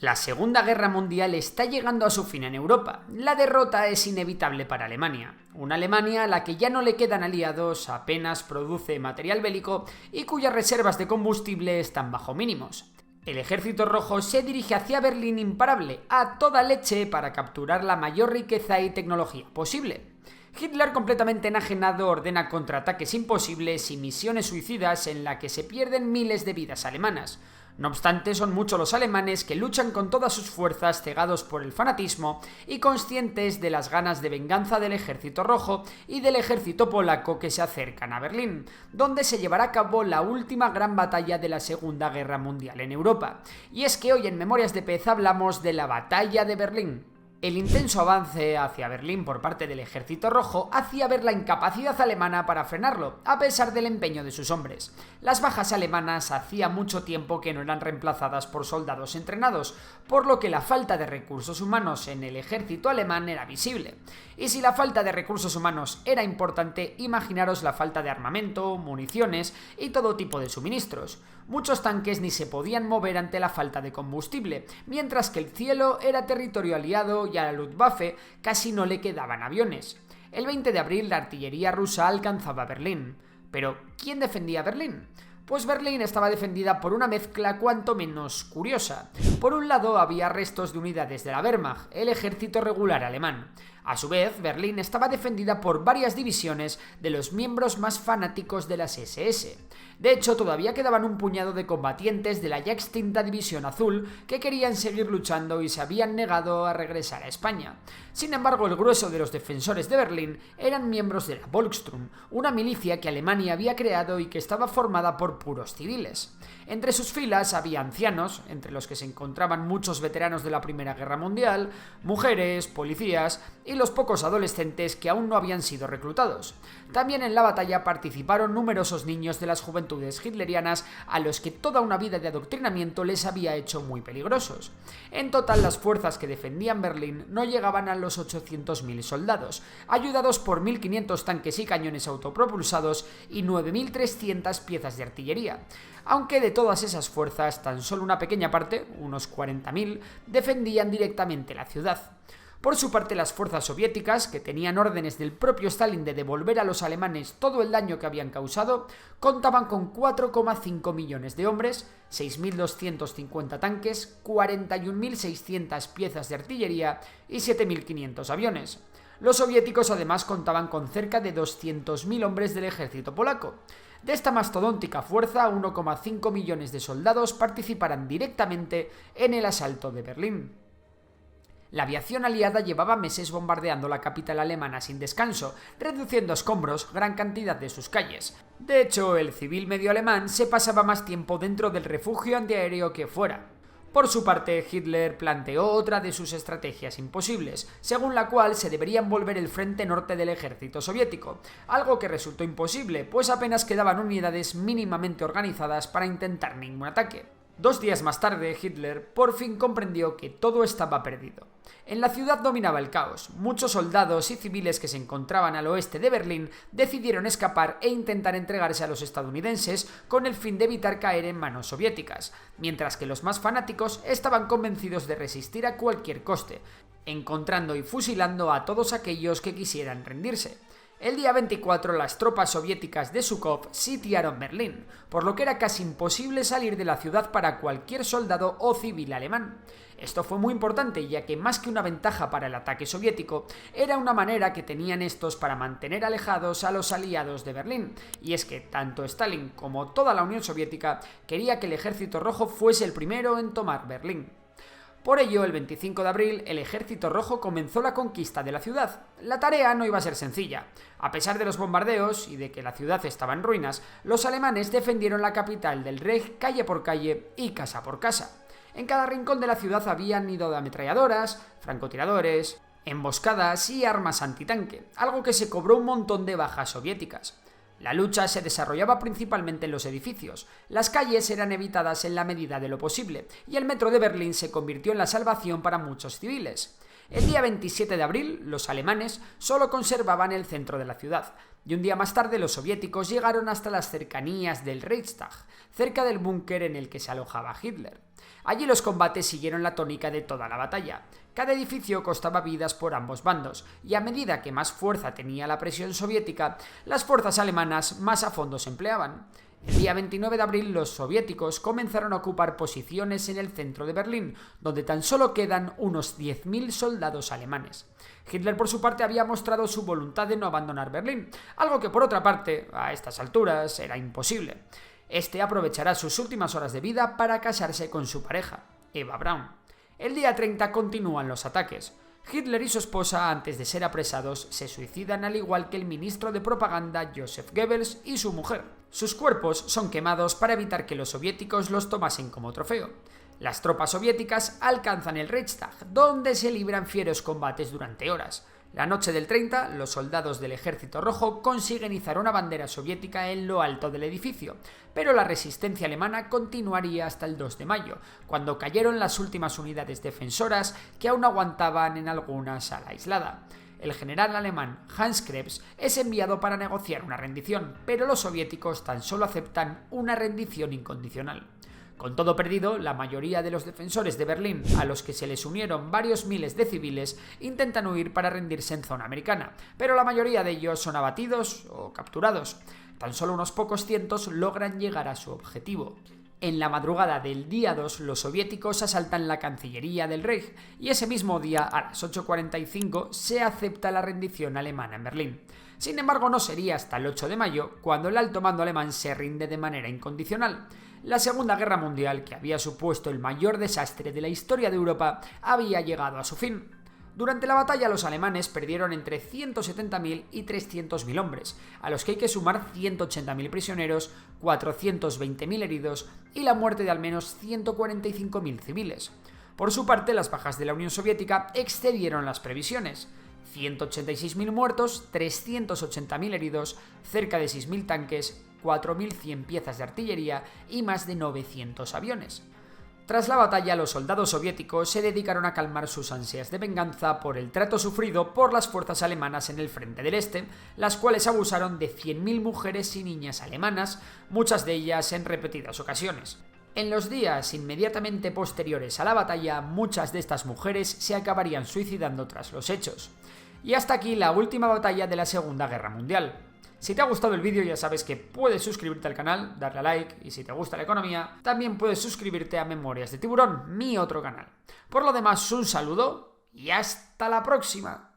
La Segunda Guerra Mundial está llegando a su fin en Europa. La derrota es inevitable para Alemania. Una Alemania a la que ya no le quedan aliados, apenas produce material bélico y cuyas reservas de combustible están bajo mínimos. El Ejército Rojo se dirige hacia Berlín imparable, a toda leche, para capturar la mayor riqueza y tecnología posible. Hitler, completamente enajenado, ordena contraataques imposibles y misiones suicidas en las que se pierden miles de vidas alemanas. No obstante, son muchos los alemanes que luchan con todas sus fuerzas, cegados por el fanatismo y conscientes de las ganas de venganza del Ejército Rojo y del ejército polaco que se acercan a Berlín, donde se llevará a cabo la última gran batalla de la Segunda Guerra Mundial en Europa. Y es que hoy en Memorias de Pez hablamos de la Batalla de Berlín. El intenso avance hacia Berlín por parte del Ejército Rojo hacía ver la incapacidad alemana para frenarlo, a pesar del empeño de sus hombres. Las bajas alemanas hacía mucho tiempo que no eran reemplazadas por soldados entrenados, por lo que la falta de recursos humanos en el ejército alemán era visible. Y si la falta de recursos humanos era importante, imaginaros la falta de armamento, municiones y todo tipo de suministros. Muchos tanques ni se podían mover ante la falta de combustible, mientras que el cielo era territorio aliado y a la Luftwaffe casi no le quedaban aviones. El 20 de abril la artillería rusa alcanzaba Berlín. Pero, ¿quién defendía Berlín? Pues Berlín estaba defendida por una mezcla cuanto menos curiosa. Por un lado había restos de unidades de la Wehrmacht, el ejército regular alemán. A su vez, Berlín estaba defendida por varias divisiones de los miembros más fanáticos de las SS. De hecho, todavía quedaban un puñado de combatientes de la ya extinta División Azul que querían seguir luchando y se habían negado a regresar a España. Sin embargo, el grueso de los defensores de Berlín eran miembros de la Volkssturm, una milicia que Alemania había creado y que estaba formada por puros civiles. Entre sus filas había ancianos, entre los que se encontraban muchos veteranos de la Primera Guerra Mundial, mujeres, policías y los pocos adolescentes que aún no habían sido reclutados. También en la batalla participaron numerosos niños de las juventudes hitlerianas a los que toda una vida de adoctrinamiento les había hecho muy peligrosos. En total, las fuerzas que defendían Berlín no llegaban a los 800.000 soldados, ayudados por 1.500 tanques y cañones autopropulsados y 9.300 piezas de artillería. Aunque de todas esas fuerzas, tan solo una pequeña parte, unos 40.000, defendían directamente la ciudad. Por su parte, las fuerzas soviéticas, que tenían órdenes del propio Stalin de devolver a los alemanes todo el daño que habían causado, contaban con 4,5 millones de hombres, 6.250 tanques, 41.600 piezas de artillería y 7.500 aviones. Los soviéticos además contaban con cerca de 200.000 hombres del ejército polaco. De esta mastodóntica fuerza, 1,5 millones de soldados participarán directamente en el asalto de Berlín. La aviación aliada llevaba meses bombardeando la capital alemana sin descanso, reduciendo a escombros gran cantidad de sus calles. De hecho, el civil medio alemán se pasaba más tiempo dentro del refugio antiaéreo que fuera. Por su parte, Hitler planteó otra de sus estrategias imposibles, según la cual se debería envolver el frente norte del ejército soviético, algo que resultó imposible, pues apenas quedaban unidades mínimamente organizadas para intentar ningún ataque. 2 días más tarde, Hitler por fin comprendió que todo estaba perdido. En la ciudad dominaba el caos. Muchos soldados y civiles que se encontraban al oeste de Berlín decidieron escapar e intentar entregarse a los estadounidenses con el fin de evitar caer en manos soviéticas, mientras que los más fanáticos estaban convencidos de resistir a cualquier coste, encontrando y fusilando a todos aquellos que quisieran rendirse. El día 24 las tropas soviéticas de Zhukov sitiaron Berlín, por lo que era casi imposible salir de la ciudad para cualquier soldado o civil alemán. Esto fue muy importante, ya que más que una ventaja para el ataque soviético, era una manera que tenían estos para mantener alejados a los aliados de Berlín, y es que tanto Stalin como toda la Unión Soviética quería que el Ejército Rojo fuese el primero en tomar Berlín. Por ello, el 25 de abril, el Ejército Rojo comenzó la conquista de la ciudad. La tarea no iba a ser sencilla. A pesar de los bombardeos y de que la ciudad estaba en ruinas, los alemanes defendieron la capital del Reich calle por calle y casa por casa. En cada rincón de la ciudad habían nido de ametralladoras, francotiradores, emboscadas y armas antitanque, algo que se cobró un montón de bajas soviéticas. La lucha se desarrollaba principalmente en los edificios, las calles eran evitadas en la medida de lo posible, y el metro de Berlín se convirtió en la salvación para muchos civiles. El día 27 de abril, los alemanes solo conservaban el centro de la ciudad, y un día más tarde los soviéticos llegaron hasta las cercanías del Reichstag, cerca del búnker en el que se alojaba Hitler. Allí los combates siguieron la tónica de toda la batalla. Cada edificio costaba vidas por ambos bandos, y a medida que más fuerza tenía la presión soviética, las fuerzas alemanas más a fondo se empleaban. El día 29 de abril los soviéticos comenzaron a ocupar posiciones en el centro de Berlín, donde tan solo quedan unos 10.000 soldados alemanes. Hitler, por su parte, había mostrado su voluntad de no abandonar Berlín, algo que, por otra parte, a estas alturas era imposible. Este aprovechará sus últimas horas de vida para casarse con su pareja, Eva Braun. El día 30 continúan los ataques. Hitler y su esposa, antes de ser apresados, se suicidan al igual que el ministro de propaganda Joseph Goebbels y su mujer. Sus cuerpos son quemados para evitar que los soviéticos los tomasen como trofeo. Las tropas soviéticas alcanzan el Reichstag, donde se libran fieros combates durante horas. La noche del 30, los soldados del Ejército Rojo consiguen izar una bandera soviética en lo alto del edificio, pero la resistencia alemana continuaría hasta el 2 de mayo, cuando cayeron las últimas unidades defensoras que aún aguantaban en alguna sala aislada. El general alemán Hans Krebs es enviado para negociar una rendición, pero los soviéticos tan solo aceptan una rendición incondicional. Con todo perdido, la mayoría de los defensores de Berlín, a los que se les unieron varios miles de civiles, intentan huir para rendirse en zona americana, pero la mayoría de ellos son abatidos o capturados. Tan solo unos pocos cientos logran llegar a su objetivo. En la madrugada del día 2, los soviéticos asaltan la Cancillería del Reich y ese mismo día, a las 8:45, se acepta la rendición alemana en Berlín. Sin embargo, no sería hasta el 8 de mayo cuando el alto mando alemán se rinde de manera incondicional. La Segunda Guerra Mundial, que había supuesto el mayor desastre de la historia de Europa, había llegado a su fin. Durante la batalla los alemanes perdieron entre 170.000 y 300.000 hombres, a los que hay que sumar 180.000 prisioneros, 420.000 heridos y la muerte de al menos 145.000 civiles. Por su parte, las bajas de la Unión Soviética excedieron las previsiones. 186.000 muertos, 380.000 heridos, cerca de 6.000 tanques, 4.100 piezas de artillería y más de 900 aviones. Tras la batalla, los soldados soviéticos se dedicaron a calmar sus ansias de venganza por el trato sufrido por las fuerzas alemanas en el frente del este, las cuales abusaron de 100.000 mujeres y niñas alemanas, muchas de ellas en repetidas ocasiones. En los días inmediatamente posteriores a la batalla, muchas de estas mujeres se acabarían suicidando tras los hechos. Y hasta aquí la última batalla de la Segunda Guerra Mundial. Si te ha gustado el vídeo ya sabes que puedes suscribirte al canal, darle a like y si te gusta la economía, también puedes suscribirte a Memorias de Tiburón, mi otro canal. Por lo demás, un saludo y hasta la próxima.